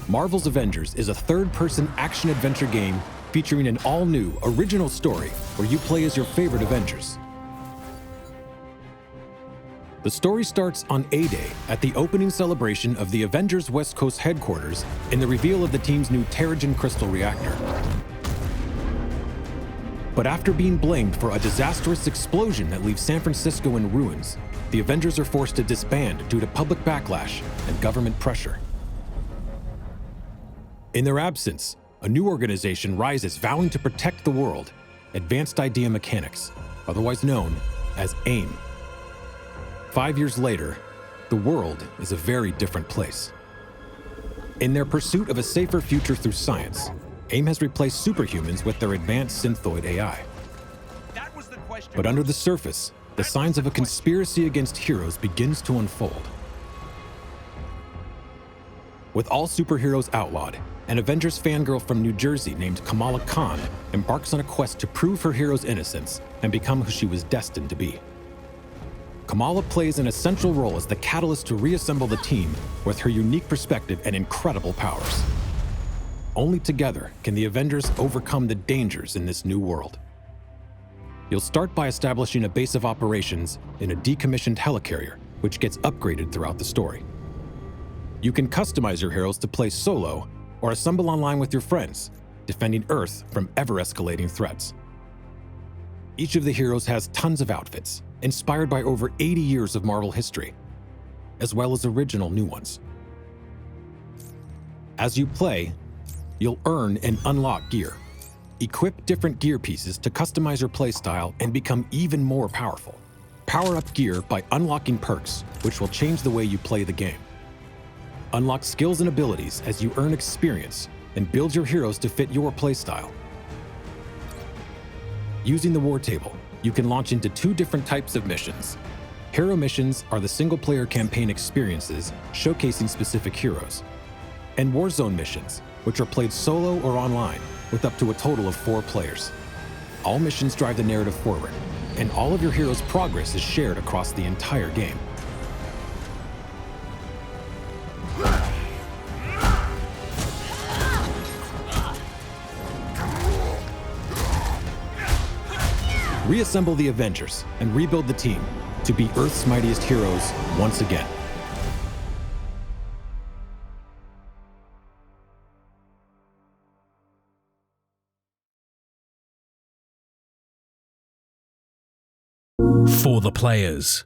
Marvel's Avengers is a third-person action-adventure game featuring an all-new, original story where you play as your favorite Avengers. The story starts on A-Day at the opening celebration of the Avengers West Coast headquarters in the reveal of the team's new Terrigen crystal reactor. But after being blamed for a disastrous explosion that leaves San Francisco in ruins, the Avengers are forced to disband due to public backlash and government pressure. In their absence, a new organization rises vowing to protect the world, Advanced Idea Mechanics, otherwise known as AIM. 5 years later, the world is a very different place. In their pursuit of a safer future through science, AIM has replaced superhumans with their advanced synthoid AI. But under the surface, the signs of a conspiracy against heroes begins to unfold. With all superheroes outlawed, an Avengers fangirl from New Jersey named Kamala Khan embarks on a quest to prove her hero's innocence and become who she was destined to be. Kamala plays an essential role as the catalyst to reassemble the team with her unique perspective and incredible powers. Only together can the Avengers overcome the dangers in this new world. You'll start by establishing a base of operations in a decommissioned helicarrier, which gets upgraded throughout the story. You can customize your heroes to play solo or assemble online with your friends, defending Earth from ever-escalating threats. Each of the heroes has tons of outfits, inspired by over 80 years of Marvel history, as well as original new ones. As you play, you'll earn and unlock gear. Equip different gear pieces to customize your playstyle and become even more powerful. Power up gear by unlocking perks, which will change the way you play the game. Unlock skills and abilities as you earn experience and build your heroes to fit your playstyle. Using the war table, you can launch into 2 different types of missions. Hero missions are the single-player campaign experiences showcasing specific heroes, and Warzone missions, which are played solo or online with up to a total of 4 players. All missions drive the narrative forward, and all of your heroes' progress is shared across the entire game. Reassemble the Avengers and rebuild the team to be Earth's mightiest heroes once again. For the players.